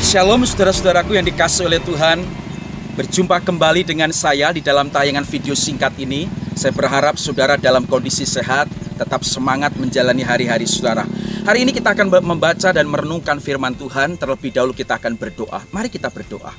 Shalom saudara-saudaraku yang dikasihi oleh Tuhan. Berjumpa kembali dengan saya di dalam tayangan video singkat ini. Saya berharap saudara dalam kondisi sehat, tetap semangat menjalani hari-hari saudara. Hari ini kita akan membaca dan merenungkan firman Tuhan. Terlebih dahulu kita akan berdoa. Mari kita berdoa.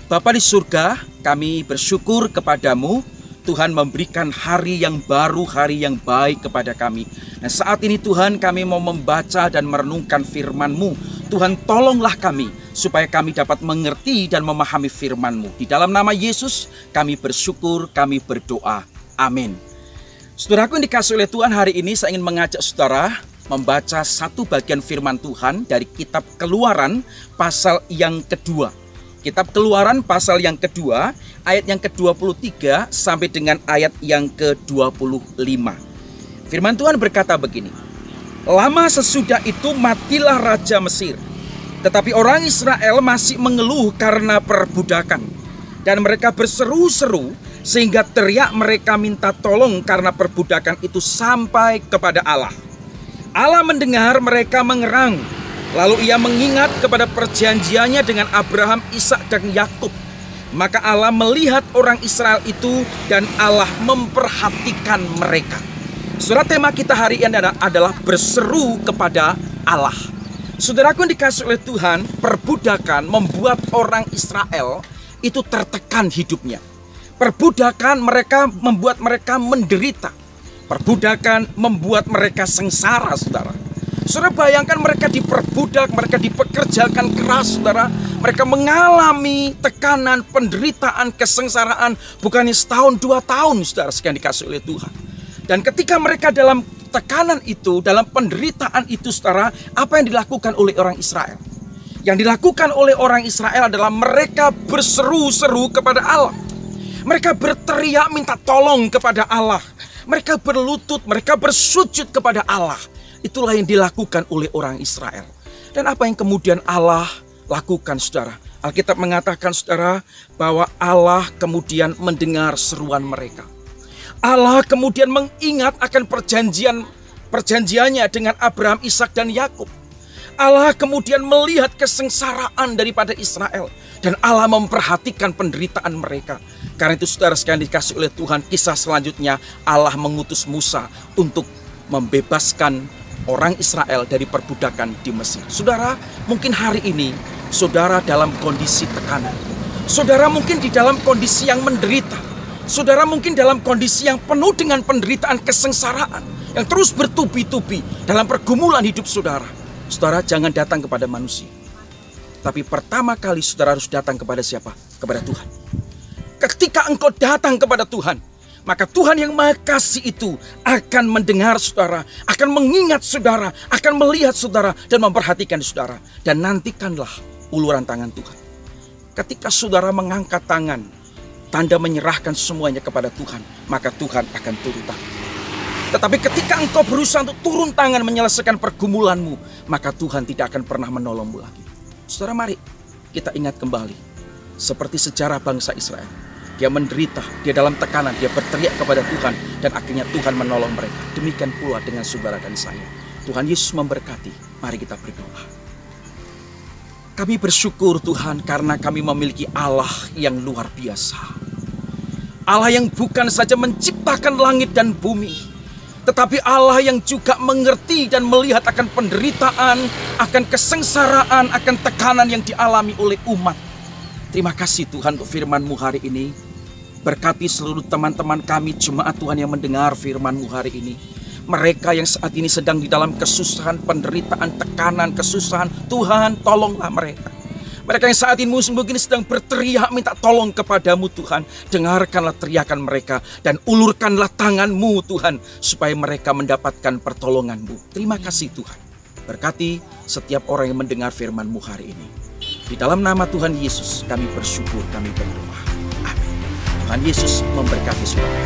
Bapa di surga, kami bersyukur kepadamu. Tuhan memberikan hari yang baru, hari yang baik kepada kami. Nah, saat ini Tuhan, kami mau membaca dan merenungkan firman-Mu. Tuhan, tolonglah kami supaya kami dapat mengerti dan memahami firman-Mu. Di dalam nama Yesus kami bersyukur, kami berdoa. Amin. Saudaraku yang dikasihi oleh Tuhan, hari ini saya ingin mengajak saudara membaca satu bagian firman Tuhan dari kitab Keluaran pasal yang kedua. Kitab Keluaran pasal yang kedua, ayat yang ke-23 sampai dengan ayat yang ke-25. Firman Tuhan berkata begini. Lama sesudah itu matilah Raja Mesir. Tetapi orang Israel masih mengeluh karena perbudakan. Dan mereka berseru-seru sehingga teriak mereka minta tolong karena perbudakan itu sampai kepada Allah. Allah mendengar mereka mengerang. Lalu ia mengingat kepada perjanjiannya dengan Abraham, Ishak dan Yakub. Maka Allah melihat orang Israel itu dan Allah memperhatikan mereka. Surat tema kita hari ini adalah berseru kepada Allah. Saudaraku yang dikasihi oleh Tuhan, perbudakan membuat orang Israel itu tertekan hidupnya. Perbudakan membuat mereka menderita. Perbudakan membuat mereka sengsara, saudara. Saudara bayangkan mereka diperbudak, mereka dipekerjakan keras, saudara. Mereka mengalami tekanan, penderitaan, kesengsaraan bukannya setahun, 2 tahun, saudara sekalian dikasihi oleh Tuhan. Dan ketika mereka dalam tekanan itu, dalam penderitaan itu, saudara, apa yang dilakukan oleh orang Israel? Yang dilakukan oleh orang Israel adalah mereka berseru-seru kepada Allah. Mereka berteriak minta tolong kepada Allah. Mereka berlutut, mereka bersujud kepada Allah. Itulah yang dilakukan oleh orang Israel. Dan apa yang kemudian Allah lakukan, saudara? Alkitab mengatakan, saudara, bahwa Allah kemudian mendengar seruan mereka. Allah kemudian mengingat akan perjanjiannya dengan Abraham, Ishak dan Yakub. Allah kemudian melihat kesengsaraan daripada Israel. Dan Allah memperhatikan penderitaan mereka. Karena itu saudara sekalian dikasihi oleh Tuhan, kisah selanjutnya Allah mengutus Musa untuk membebaskan orang Israel dari perbudakan di Mesir. Saudara, mungkin hari ini saudara dalam kondisi tekanan. Saudara mungkin di dalam kondisi yang menderita. Saudara mungkin dalam kondisi yang penuh dengan penderitaan, kesengsaraan yang terus bertubi-tubi dalam pergumulan hidup saudara. Saudara jangan datang kepada manusia. Tapi pertama kali saudara harus datang kepada siapa? Kepada Tuhan. Ketika engkau datang kepada Tuhan, maka Tuhan yang Maha Kasih itu akan mendengar saudara, akan mengingat saudara, akan melihat saudara dan memperhatikan saudara. Dan nantikanlah uluran tangan Tuhan. Ketika saudara mengangkat tangan, tanda menyerahkan semuanya kepada Tuhan, maka Tuhan akan turun tangan. Tetapi ketika engkau berusaha untuk turun tangan menyelesaikan pergumulanmu, maka Tuhan tidak akan pernah menolongmu lagi. Saudara, mari kita ingat kembali seperti sejarah bangsa Israel. Dia menderita, dia dalam tekanan, dia berteriak kepada Tuhan, dan akhirnya Tuhan menolong mereka. Demikian pula dengan saudara dan saya. Tuhan Yesus memberkati. Mari kita berdoa. Kami bersyukur Tuhan karena kami memiliki Allah yang luar biasa. Allah yang bukan saja menciptakan langit dan bumi, tetapi Allah yang juga mengerti dan melihat akan penderitaan, akan kesengsaraan, akan tekanan yang dialami oleh umat. Terima kasih Tuhan untuk firman-Mu hari ini. Berkati seluruh teman-teman kami, jemaat Tuhan yang mendengar firman-Mu hari ini. Mereka yang saat ini sedang di dalam kesusahan, penderitaan, tekanan, kesusahan, Tuhan tolonglah mereka. Mereka yang saat ini mungkin sedang berteriak minta tolong kepadamu Tuhan. Dengarkanlah teriakan mereka dan ulurkanlah tangan-Mu Tuhan, supaya mereka mendapatkan pertolongan-Mu. Terima kasih Tuhan. Berkati setiap orang yang mendengar firman-Mu hari ini. Di dalam nama Tuhan Yesus kami bersyukur, kami berdoa. Amin. Tuhan Yesus memberkati saudara.